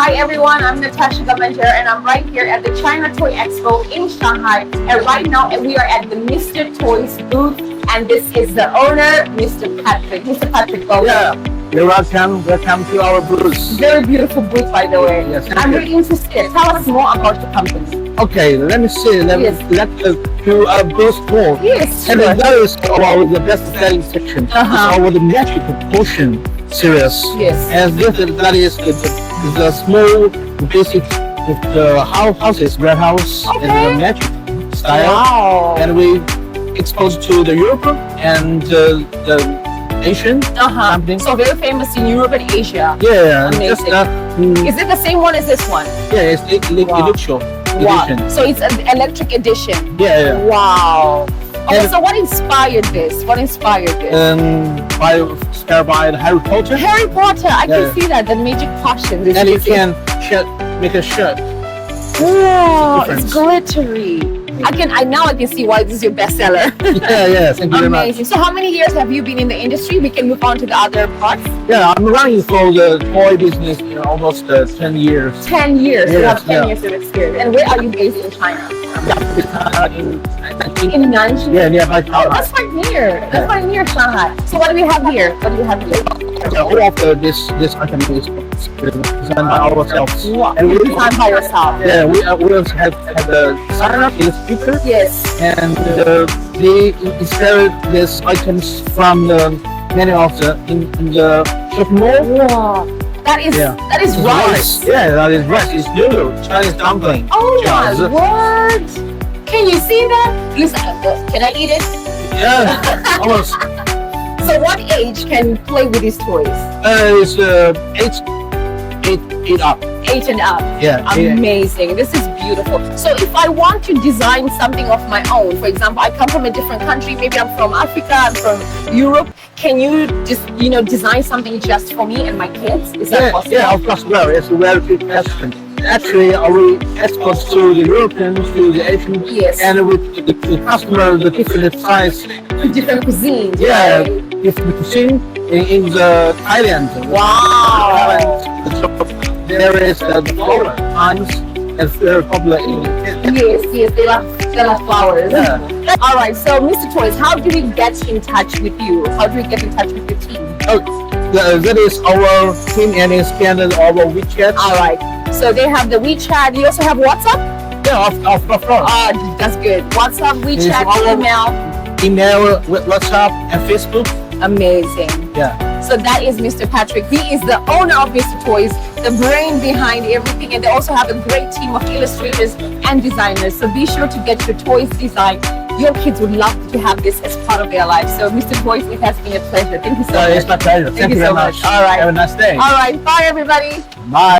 Hi everyone, I'm Natasha Gamanger and I'm right here at the China Toy Expo in Shanghai. And right now we are at the Mr. Toys booth, and this is the owner, Mr. Patrick. Mr. Patrick, welcome. Yeah, you're welcome. Welcome to our booth. Very beautiful booth, by the way. Yes, I'm really interested. Tell us more about the company. Okay, let me see. Let to our booth tour. Yes, And sure. that is our the best selling section. It's our the magic potion series. Yes. And that is the small basic with the houses, warehouse, and the magic style. Wow. And we exposed to the Europe and the Asian company. So very famous in Europe and Asia. Yeah, Amazing. just Is it the same one as this one? yeah, it's electro edition. Wow. So it's an electric edition. Yeah. Wow. Okay, And- so what inspired this? What inspired this? Inspired by the Harry Potter. Harry Potter. I Yeah. can see that, the magic potion. This And you is- can make a shirt. Wow, difference. it's glittery. Now I can see why this is your bestseller. Yeah, thank you very much. Amazing. So how many years have you been in the industry? We can move on to the other parts. Yeah, I'm running for the toy business in almost 10 years. 10 years. You have Yes, 10 yeah. years of experience. And where are you based in China? In In Nanjing? nearby Oh, Shanghai. that's quite near. That's quite near Shanghai. So what do we have here? What do we have here? All of this item is designed by ourselves. Wow. And we Designed by yourself. yeah, we also have the designer, illustrator, Yes. and they inspired these items from many of the in the shopping mall. Wow. That is Yeah. rice. Yeah, that is rice. It's noodle, Chinese dumpling. Oh my Yeah, word! Can you see that? Listen, can I eat it? yeah, almost. So what age can play with these toys? It's eight up. 8 and up. Yeah. Amazing. This is beautiful. So if I want to design something of my own, for example, I come from a different country, maybe I'm from Africa, I'm from Europe, can you just, design something just for me and my kids? Is that possible? Yeah, of course. Well, it's a very good question. Actually, we export to the Europeans, to the Asian, Yes. and with the customer, the different size. Different cuisines. Yeah, right? if the cuisine in the Thailand. Wow. There is the flower times, and very popular in Yes, they love flowers. Yeah. All right, so Mr. Toys, how do we get in touch with you? How do we get in touch with your team? Oh, that is our team and expanded our WeChat. All right, so they have the WeChat. You also have WhatsApp? Yeah, of course. That's good. WhatsApp, WeChat, our- email. Email, WhatsApp, and Facebook. Amazing. Yeah. So that is Mr. Patrick. He is the owner of Mr. Toys, the brain behind everything, and they also have a great team of illustrators and designers. So be sure to get your toys designed. Your kids would love to have this as part of their life. So Mr. Toys, it has been a pleasure. Thank you so much. It's my pleasure. Thank you so very much. much. All right. Have a nice day. All right. Bye, everybody. Bye.